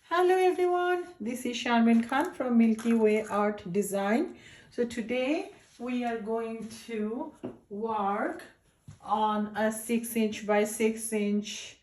Hello everyone, this is Sharmin Khan from Milkyway Art Design. So today we are going to work on a 6" by 6"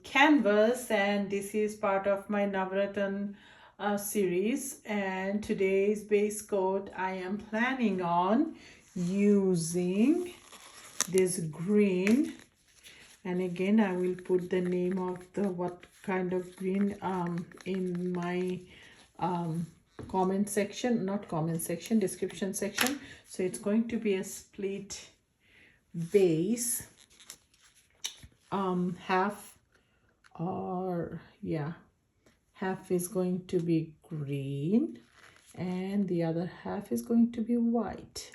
canvas, and this is part of my Navratan series. And today's base coat I am planning on using this green, and again I will put the name of the what kind of green in my comment section, not comment section, description section. So it's going to be a split base, half, or yeah, half is going to be green and the other half is going to be white.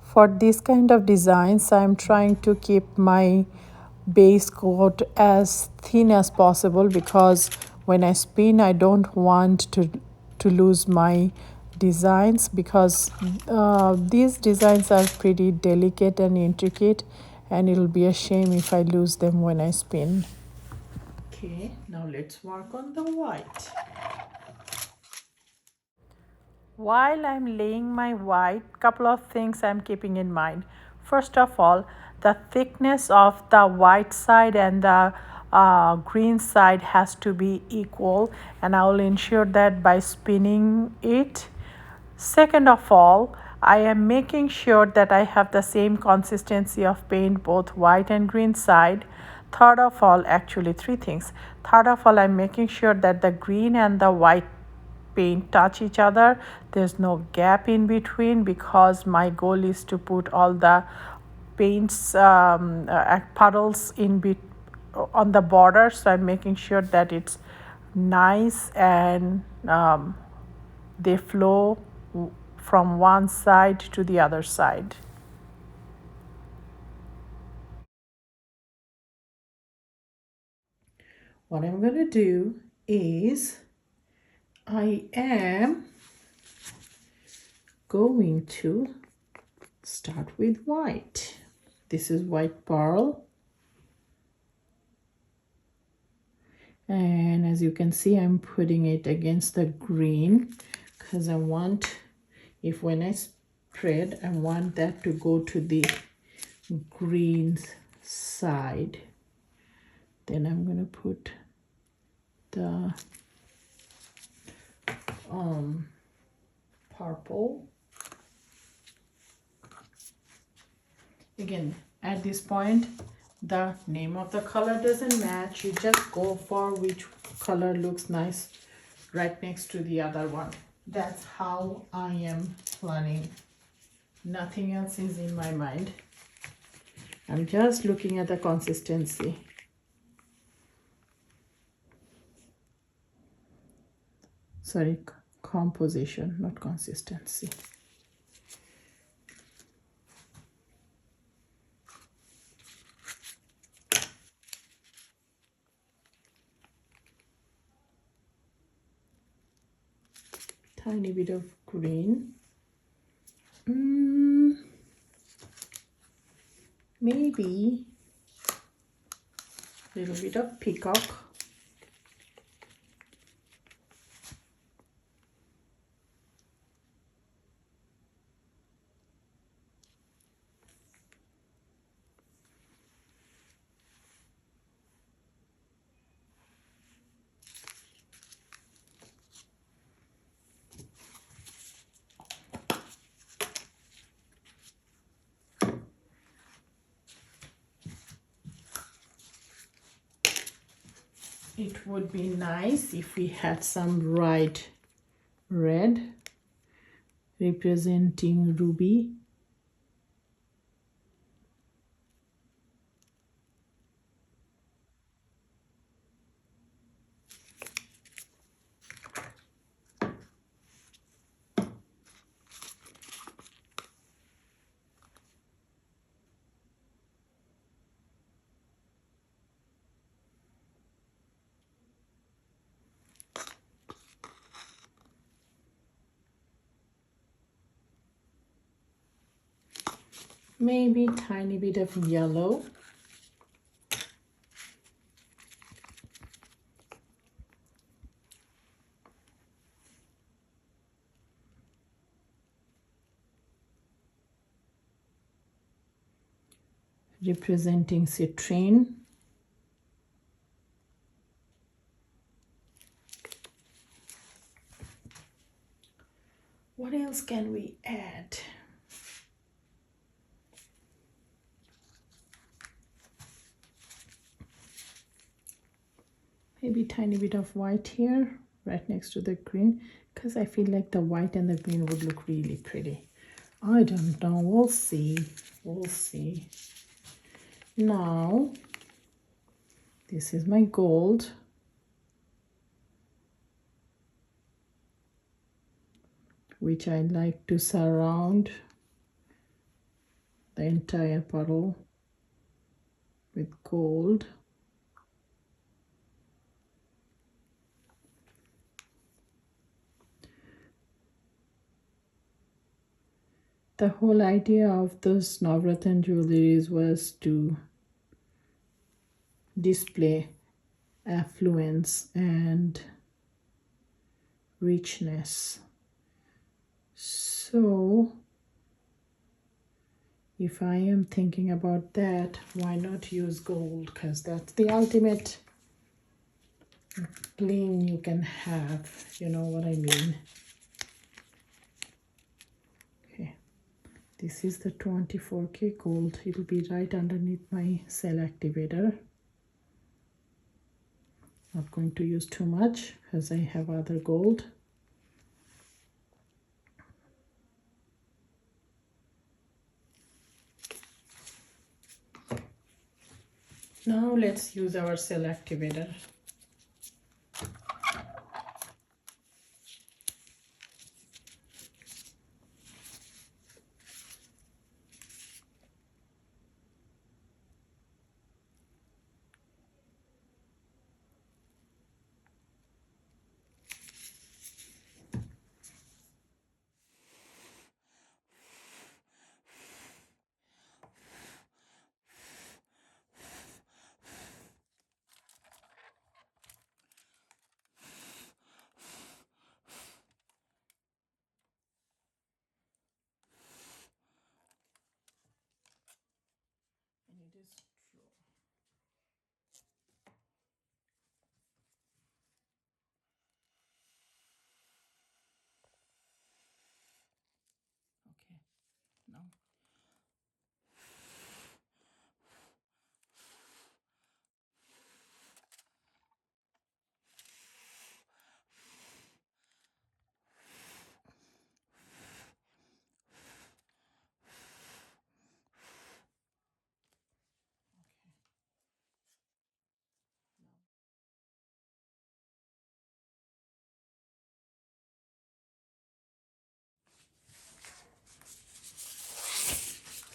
For this kind of designs, I'm trying to keep my base coat as thin as possible, because when I spin I don't want to lose my designs, because these designs are pretty delicate and intricate, and it'll be a shame if I lose them when I spin. Okay, now let's work on the white. While I'm laying my white, couple of things I'm keeping in mind. First of all, the thickness of the white side and the green side has to be equal, and I will ensure that by spinning it. Second of all, I am making sure that I have the same consistency of paint both white and green side. Third of all, actually three things. Third of all, I'm making sure that the green and the white paint touch each other. There's no gap in between, because my goal is to put all the paints puddles on the border. So I'm making sure that it's nice and they flow from one side to the other side. What I'm going to do is I am going to start with white. This is white pearl, and as you can see I'm putting it against the green, because I want, if when I spread, I want that to go to the green side. Then I'm going to put the purple. Again, at this point the name of the color doesn't match, you just go for which color looks nice right next to the other one. That's how I am planning. Nothing else is in my mind. I'm just looking at the consistency. Sorry, composition, not consistency. Tiny bit of green. Maybe a little bit of peacock. it would be nice if we had some bright red representing ruby. Maybe tiny bit of yellow. Representing citrine. What else can we add? Maybe tiny bit of white here, right next to the green, because I feel like the white and the green would look really pretty. I don't know, we'll see, we'll see. Now, this is my gold. Which I like to surround the entire puddle with gold. The whole idea of those Navratan jewelries was to display affluence and richness. So if I am thinking about that, why not use gold? Because that's the ultimate bling you can have, you know what I mean. Okay, this is the 24K gold. It'll be right underneath my cell activator. Not going to use too much because I have other gold. Now let's use our cell activator. Okay, now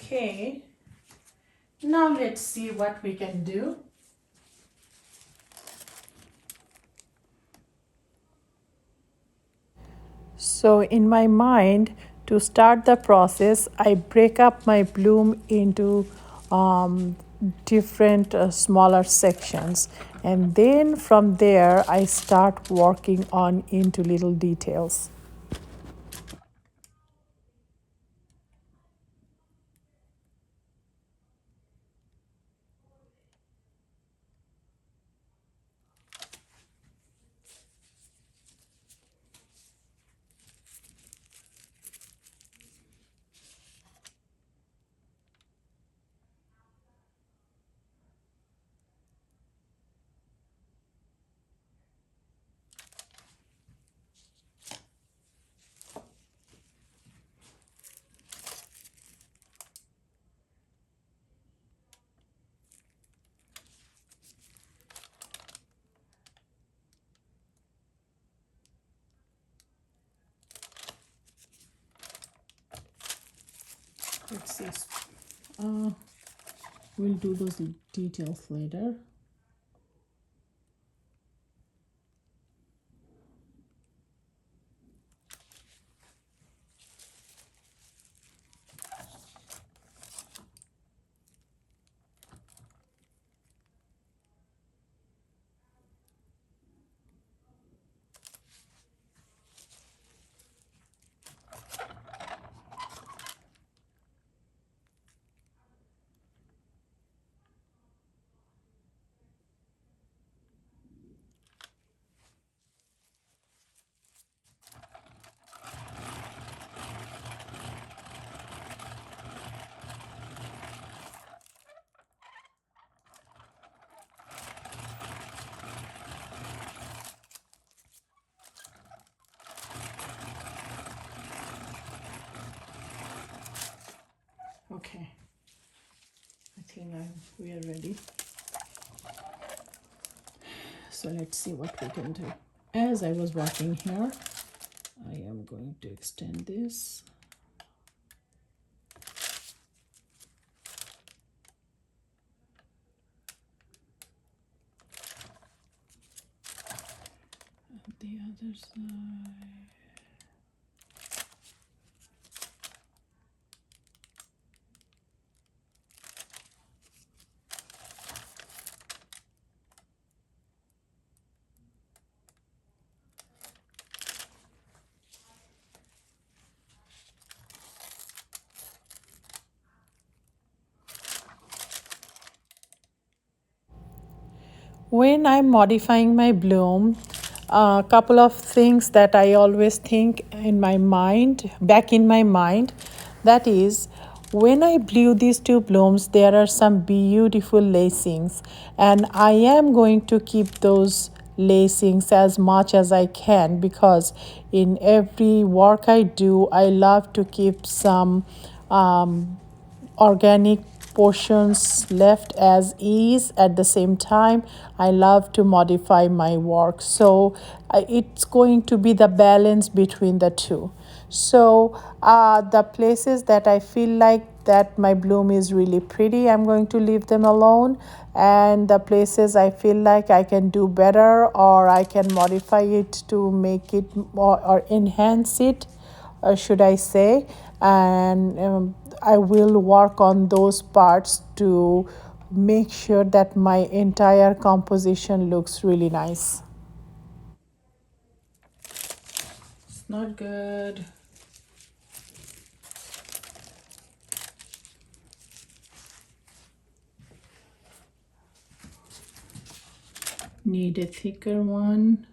okay, now let's see what we can do. So in my mind, to start the process, I break up my bloom into different smaller sections, and then from there I start working on into little details. pieces. We'll do those details later. Okay, I think we are ready. So let's see what we can do. As I was working here, I am going to extend this. And the other side. When I'm modifying my bloom, a couple of things that I always think in my mind, back in my mind, that is, when I blew these two blooms, there are some beautiful lacings, and I am going to keep those lacings as much as I can, because in every work I do, I love to keep some organic portions left as is. At the same time, I love to modify my work, so it's going to be the balance between the two. So the places that I feel like that my bloom is really pretty, I'm going to leave them alone, and the places I feel like I can do better or I can modify it to make it more or enhance it, should I say, and I will work on those parts to make sure that my entire composition looks really nice. It's not good. Need a thicker one.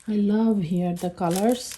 I love here the colors.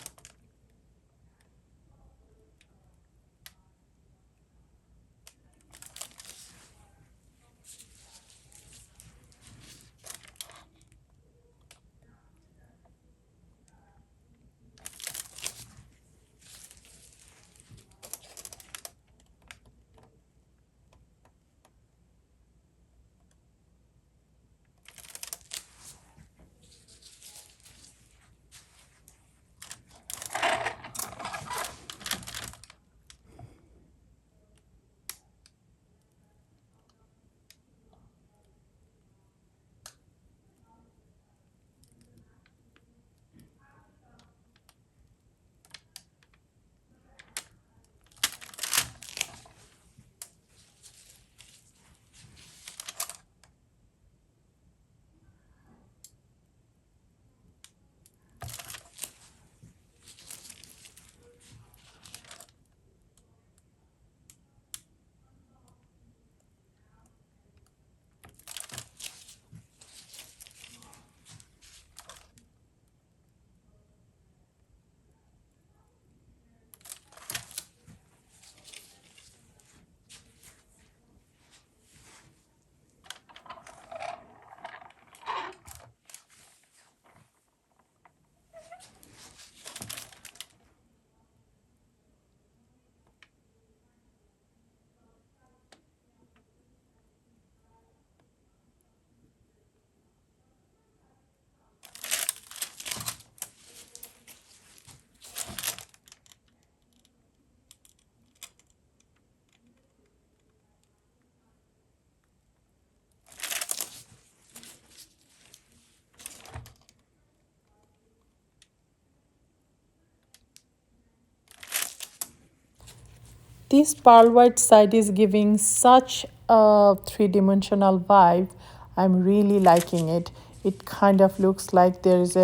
This pearl white side is giving such a three-dimensional vibe. I'm really liking it. It kind of looks like there is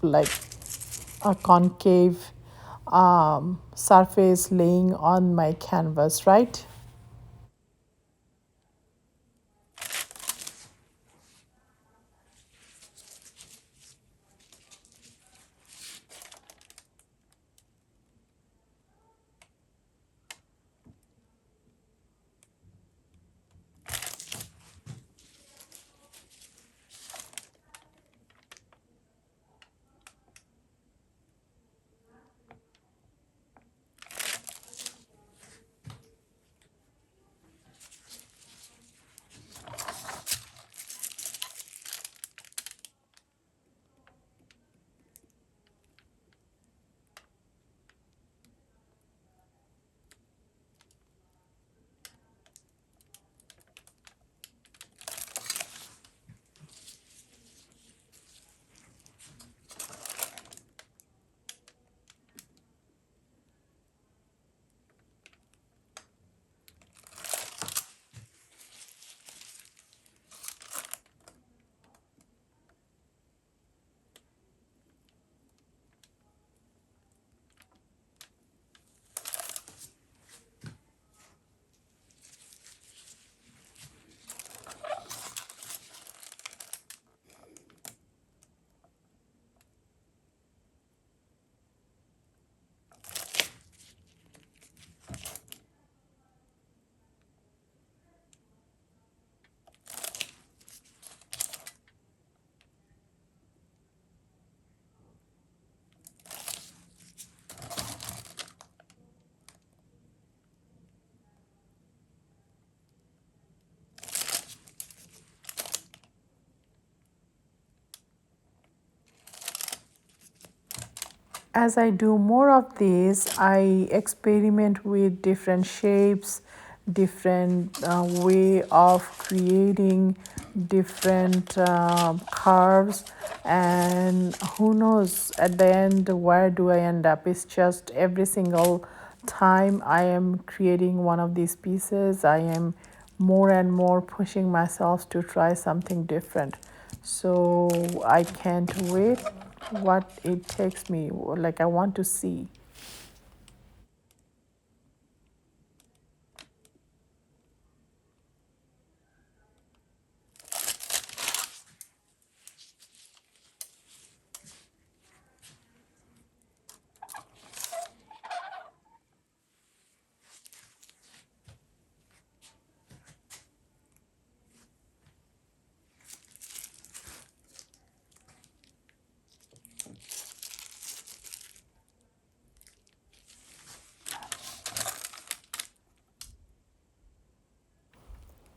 like a concave surface laying on my canvas, right? As I do more of these, I experiment with different shapes, different way of creating different curves, and who knows at the end where do I end up. It's just every single time I am creating one of these pieces, I am more and more pushing myself to try something different. So I can't wait what it takes me. Like, I want to see.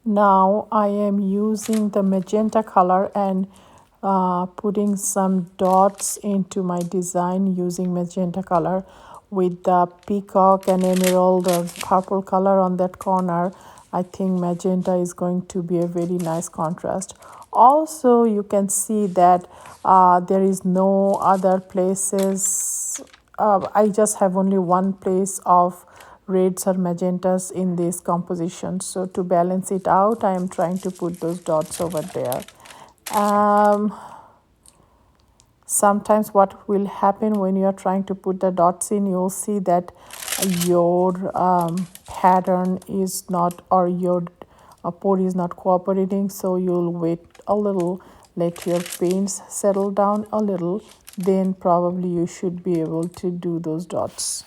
Now I am using the magenta color and putting some dots into my design using magenta color with the peacock and emerald purple color on that corner. I think magenta is going to be a very nice contrast. Also, you can see that there is no other places. I just have only one place of reds or magentas in this composition. So to balance it out, I am trying to put those dots over there. Um, Sometimes what will happen when you are trying to put the dots in, you'll see that your pattern is not, or your pour is not cooperating, so you'll wait a little, let your paints settle down a little, then probably you should be able to do those dots.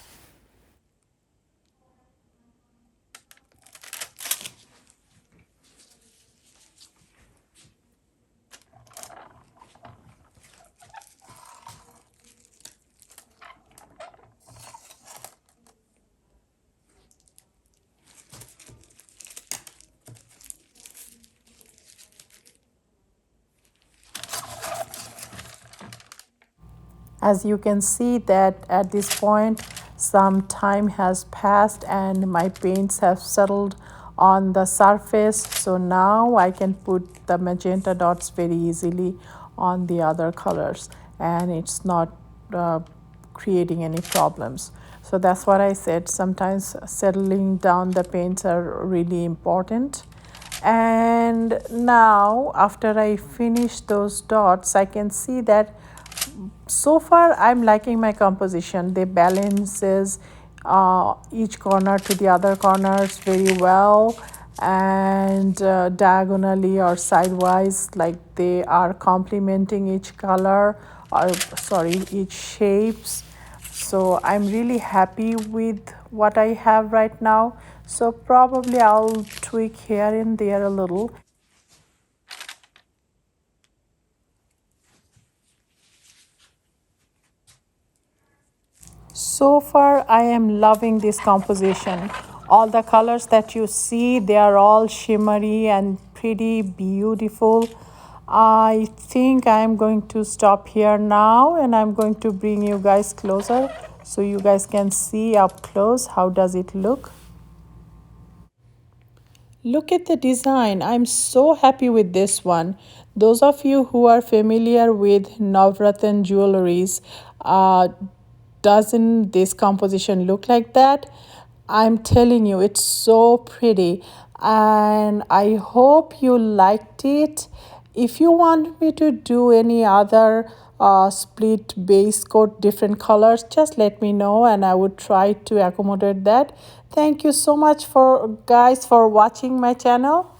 As you can see that at this point some time has passed and my paints have settled on the surface, so now I can put the magenta dots very easily on the other colors and it's not creating any problems. So that's what I said, sometimes settling down the paints are really important. And now after I finish those dots, I can see that so far I'm liking my composition. They balances each corner to the other corners very well, and diagonally or sidewise, like they are complementing each color, or sorry, each shapes. So I'm really happy with what I have right now. So probably I'll tweak here and there a little. So far, I am loving this composition. All the colors that you see, they are all shimmery and pretty beautiful. I think I'm going to stop here now and I'm going to bring you guys closer so you guys can see up close how does it look. Look at the design. I'm so happy with this one. Those of you who are familiar with Navratan jewelries, doesn't this composition look like that? I'm telling you, it's so pretty. And I hope you liked it. If you want me to do any other split base coat different colors, just let me know and I would try to accommodate that. Thank you so much for guys for watching my channel.